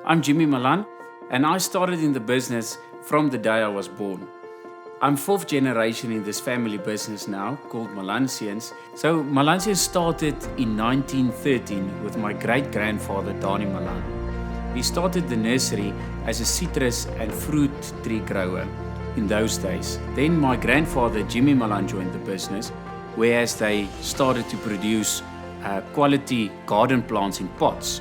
I'm Jimmy Malan, and I started in the business from the day I was born. I'm fourth generation in this family business now, called Malanseuns. So Malanseuns started in 1913 with my great-grandfather, Danny Malan. He started the nursery as a citrus and fruit tree grower in those days. Then my grandfather, Jimmy Malan, joined the business, whereas they started to produce quality garden plants in pots.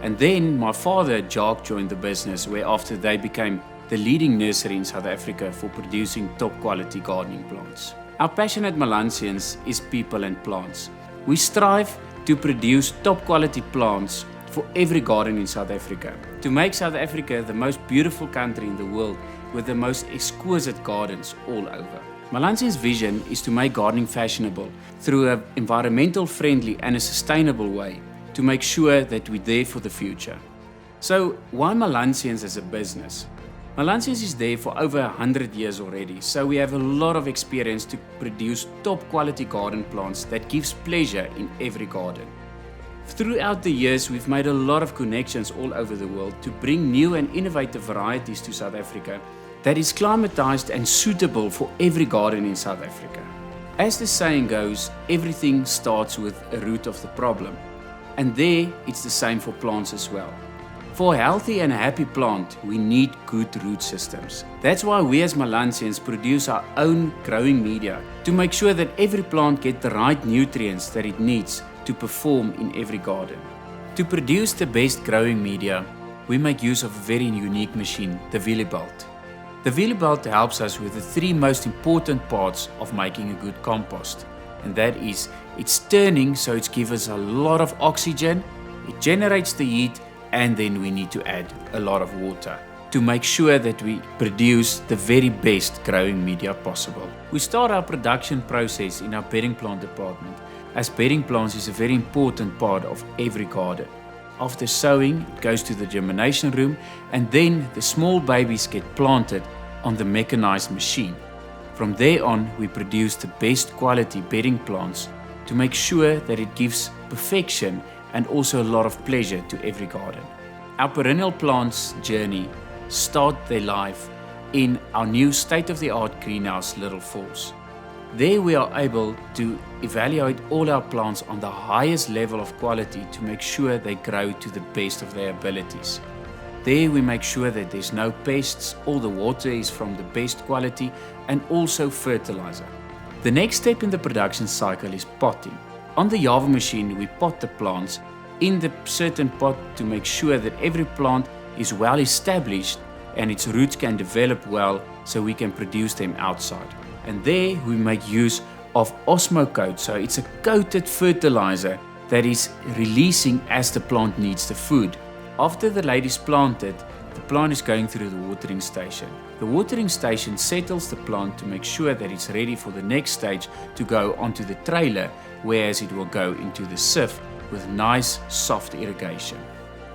And then my father, Jacques, joined the business, where after they became the leading nursery in South Africa for producing top quality gardening plants. Our passion at Malanseuns is people and plants. We strive to produce top quality plants for every garden in South Africa, to make South Africa the most beautiful country in the world with the most exquisite gardens all over. Malanseuns' vision is to make gardening fashionable through an environmental friendly and a sustainable way, to make sure that we're there for the future. So why Malanseuns as a business? Malanseuns is there for over 100 years already, so we have a lot of experience to produce top quality garden plants that gives pleasure in every garden. Throughout the years, we've made a lot of connections all over the world to bring new and innovative varieties to South Africa that is climatized and suitable for every garden in South Africa. As the saying goes, everything starts with a root of the problem. And there, it's the same for plants as well. For a healthy and a happy plant, we need good root systems. That's why we as Malanseuns produce our own growing media to make sure that every plant gets the right nutrients that it needs to perform in every garden. To produce the best growing media, we make use of a very unique machine, the wheelie belt. The wheelie belt helps us with the three most important parts of making a good compost. And that is, it's turning, so it gives us a lot of oxygen, it generates the heat, and then we need to add a lot of water to make sure that we produce the very best growing media possible. We start our production process in our bedding plant department, as bedding plants is a very important part of every garden. After sowing, it goes to the germination room, and then the small babies get planted on the mechanized machine. From there on, we produce the best quality bedding plants to make sure that it gives perfection and also a lot of pleasure to every garden. Our perennial plants journey start their life in our new state-of-the-art greenhouse, Little Falls. There we are able to evaluate all our plants on the highest level of quality to make sure they grow to the best of their abilities. There we make sure that there's no pests, all the water is from the best quality, and also fertilizer. The next step in the production cycle is potting. On the Java machine, we pot the plants in the certain pot to make sure that every plant is well established and its roots can develop well so we can produce them outside. And there we make use of osmocoat, so it's a coated fertilizer that is releasing as the plant needs the food. After the lady is planted, the plant is going through the watering station. The watering station settles the plant to make sure that it's ready for the next stage to go onto the trailer, whereas it will go into the sieve with nice soft irrigation.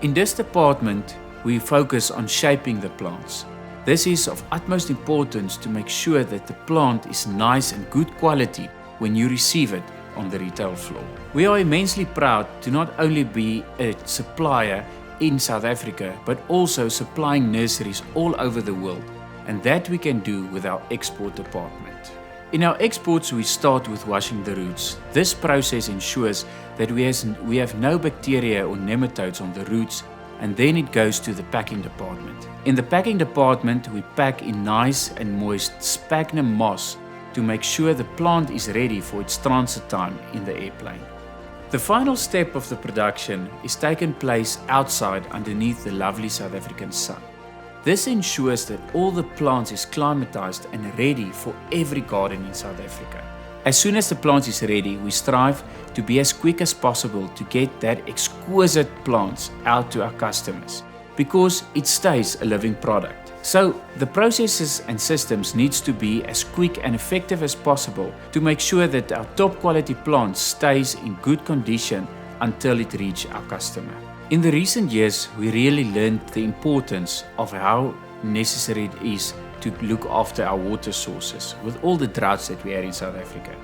In this department, we focus on shaping the plants. This is of utmost importance to make sure that the plant is nice and good quality when you receive it on the retail floor. We are immensely proud to not only be a supplier in South Africa, but also supplying nurseries all over the world, and that we can do with our export department. In our exports, we start with washing the roots. This process ensures that we have no bacteria or nematodes on the roots, and then it goes to the packing department. In the packing department, we pack in nice and moist sphagnum moss to make sure the plant is ready for its transit time in the airplane. The final step of the production is taking place outside underneath the lovely South African sun. This ensures that all the plants is climatized and ready for every garden in South Africa. As soon as the plant is ready, we strive to be as quick as possible to get that exquisite plants out to our customers, because it stays a living product. So the processes and systems needs to be as quick and effective as possible to make sure that our top quality plant stays in good condition until it reaches our customer. In the recent years, we really learned the importance of how necessary it is to look after our water sources with all the droughts that we have in South Africa.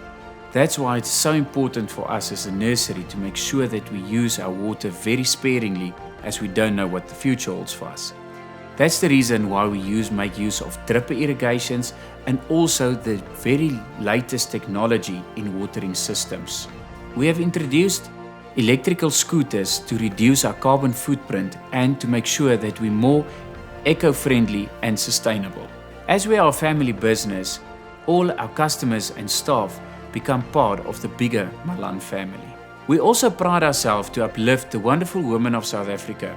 That's why it's so important for us as a nursery to make sure that we use our water very sparingly, as we don't know what the future holds for us. That's the reason why we make use of dripper irrigations and also the very latest technology in watering systems. We have introduced electrical scooters to reduce our carbon footprint and to make sure that we're more eco-friendly and sustainable. As we are a family business, all our customers and staff become part of the bigger Malan family. We also pride ourselves to uplift the wonderful women of South Africa,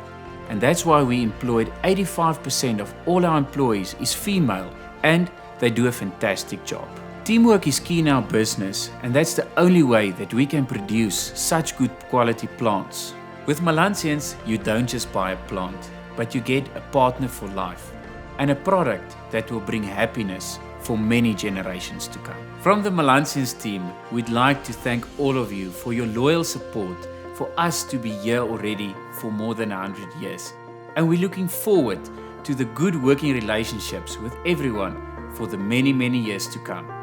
and that's why we employed 85% of all our employees is female, and they do a fantastic job. Teamwork is key in our business, and that's the only way that we can produce such good quality plants. With Malanseuns, you don't just buy a plant, but you get a partner for life and a product that will bring happiness for many generations to come. From the Malanseuns team, we'd like to thank all of you for your loyal support, for us to be here already for more than 100 years. And we're looking forward to the good working relationships with everyone for the many, many years to come.